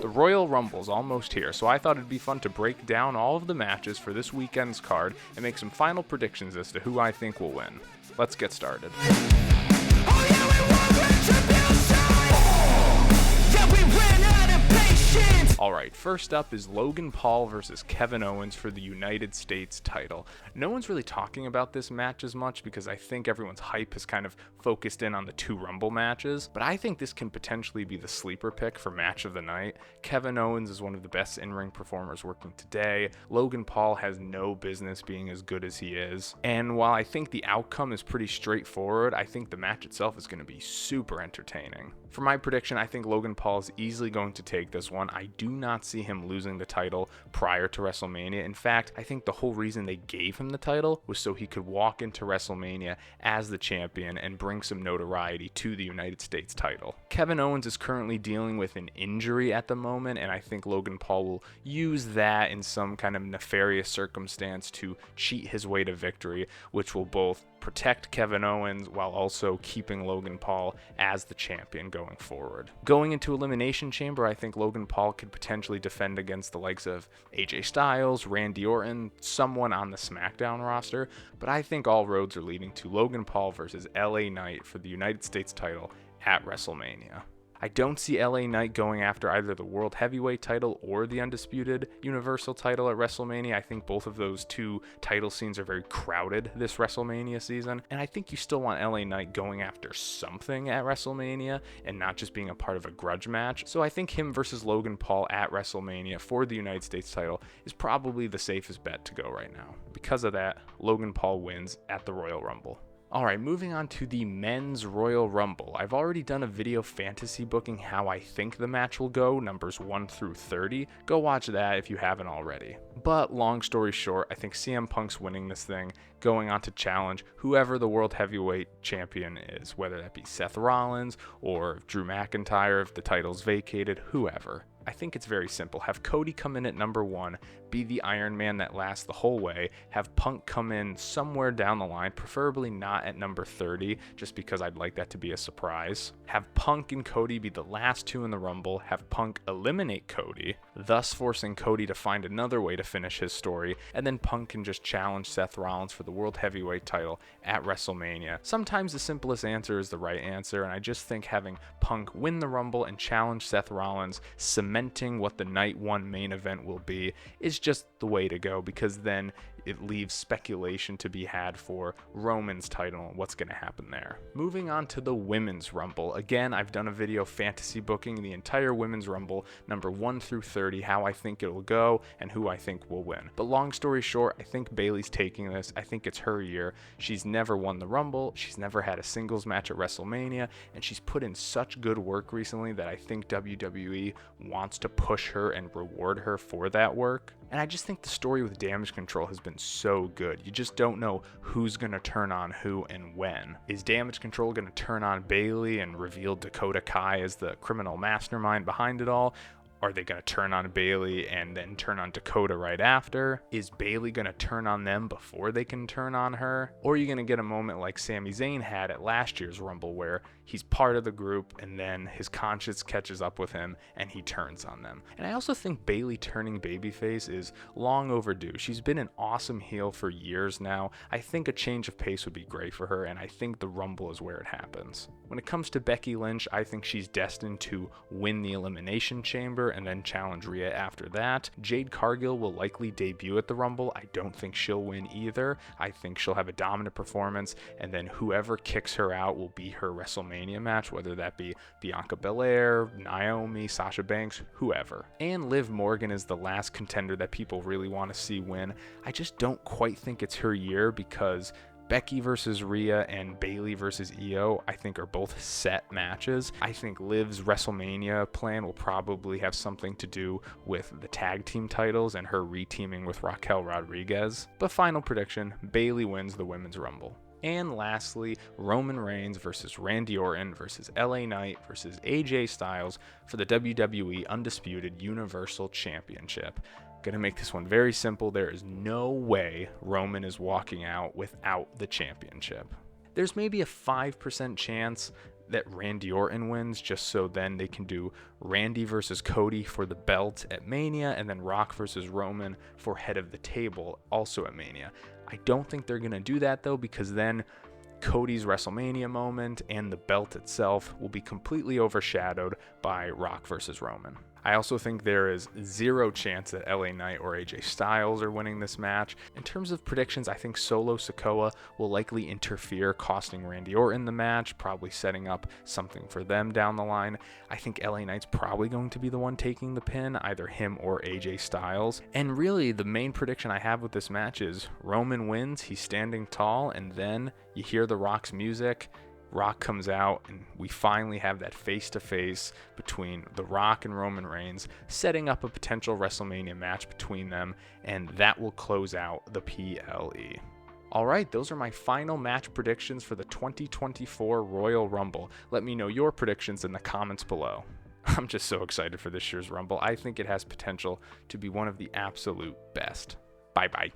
The Royal Rumble's almost here, so I thought it'd be fun to break down all of the matches for this weekend's card and make some final predictions as to who I think will win. Let's get started. Alright, first up is Logan Paul versus Kevin Owens for the United States title. No one's really talking about this match as much because I think everyone's hype has kind of focused in on the two Rumble matches, but I think this can potentially be the sleeper pick for match of the night. Kevin Owens is one of the best in-ring performers working today. Logan Paul has no business being as good as he is, and while I think the outcome is pretty straightforward, I think the match itself is going to be super entertaining. For my prediction, I think Logan Paul is easily going to take this one. I do not see him losing the title prior to WrestleMania. In fact, I think the whole reason they gave him the title was so he could walk into WrestleMania as the champion and bring some notoriety to the United States title. Kevin Owens is currently dealing with an injury at the moment, and I think Logan Paul will use that in some kind of nefarious circumstance to cheat his way to victory, which will both protect Kevin Owens while also keeping Logan Paul as the champion going forward. Going into Elimination Chamber, I think Logan Paul could potentially defend against the likes of AJ Styles, Randy Orton, someone on the SmackDown roster, but I think all roads are leading to Logan Paul versus LA Knight for the United States title at WrestleMania. I don't see LA Knight going after either the World Heavyweight title or the Undisputed Universal title at WrestleMania. I think both of those two title scenes are very crowded this WrestleMania season, and I think you still want LA Knight going after something at WrestleMania and not just being a part of a grudge match. So I think him versus Logan Paul at WrestleMania for the United States title is probably the safest bet to go right now. Because of that, Logan Paul wins at the Royal Rumble. Alright, moving on to the Men's Royal Rumble. I've already done a video fantasy booking how I think the match will go, numbers 1 through 30. Go watch that if you haven't already. But long story short, I think CM Punk's winning this thing, going on to challenge whoever the World Heavyweight Champion is, whether that be Seth Rollins or Drew McIntyre if the title's vacated, whoever. I think it's very simple. Have Cody come in at number 1, be the Iron Man that lasts the whole way, have Punk come in somewhere down the line, preferably not at number 30, just because I'd like that to be a surprise. Have Punk and Cody be the last two in the Rumble, have Punk eliminate Cody, thus forcing Cody to find another way to finish his story, and then Punk can just challenge Seth Rollins for the World Heavyweight title at WrestleMania. Sometimes the simplest answer is the right answer, and I just think having Punk win the Rumble and challenge Seth Rollins, cementing what the Night 1 main event will be, is just the way to go, because then it leaves speculation to be had for Roman's title and what's going to happen there. Moving on to the Women's Rumble. Again, I've done a video fantasy booking the entire Women's Rumble, number 1 through 30, how I think it will go and who I think will win. But long story short, I think Bayley's taking this. I think it's her year. She's never won the Rumble. She's never had a singles match at WrestleMania, and she's put in such good work recently that I think WWE wants to push her and reward her for that work. And I just think the story with Damage Control has been so good. You just don't know who's going to turn on who and when. Is Damage Control going to turn on Bayley and reveal Dakota Kai as the criminal mastermind behind it all? Are they going to turn on Bayley and then turn on Dakota right after? Is Bayley going to turn on them before they can turn on her? Or are you going to get a moment like Sami Zayn had at last year's Rumble where he's part of the group and then his conscience catches up with him and he turns on them? And I also think Bayley turning babyface is long overdue. She's been an awesome heel for years now. I think a change of pace would be great for her, and I think the Rumble is where it happens. When it comes to Becky Lynch, I think she's destined to win the Elimination Chamber and then challenge Rhea after that. Jade Cargill will likely debut at the Rumble. I don't think she'll win either. I think she'll have a dominant performance, and then whoever kicks her out will be her WrestleMania match, whether that be Bianca Belair, Naomi, Sasha Banks, whoever. And Liv Morgan is the last contender that people really want to see win. I just don't quite think it's her year because Becky versus Rhea and Bayley versus Io, I think, are both set matches. I think Liv's WrestleMania plan will probably have something to do with the tag team titles and her reteaming with Raquel Rodriguez. But final prediction, Bayley wins the Women's Rumble. And lastly, Roman Reigns versus Randy Orton versus LA Knight versus AJ Styles for the WWE Undisputed Universal Championship. Gonna make this one very simple. There is no way Roman is walking out without the championship. There's maybe a 5% chance that Randy Orton wins, just so then they can do Randy versus Cody for the belt at Mania, and then Rock versus Roman for head of the table also at Mania. I don't think they're going to do that though, because then Cody's WrestleMania moment and the belt itself will be completely overshadowed by Rock versus Roman. I also think there is zero chance that LA Knight or AJ Styles are winning this match. In terms of predictions, I think Solo Sikoa will likely interfere, costing Randy Orton the match, probably setting up something for them down the line. I think LA Knight's probably going to be the one taking the pin, either him or AJ Styles. And really, the main prediction I have with this match is Roman wins, he's standing tall, and then you hear The Rock's music. Rock comes out, and we finally have that face-to-face between The Rock and Roman Reigns, setting up a potential WrestleMania match between them, and that will close out the PLE. All right, those are my final match predictions for the 2024 Royal Rumble. Let me know your predictions in the comments below. I'm just so excited for this year's Rumble. I think it has potential to be one of the absolute best. Bye-bye.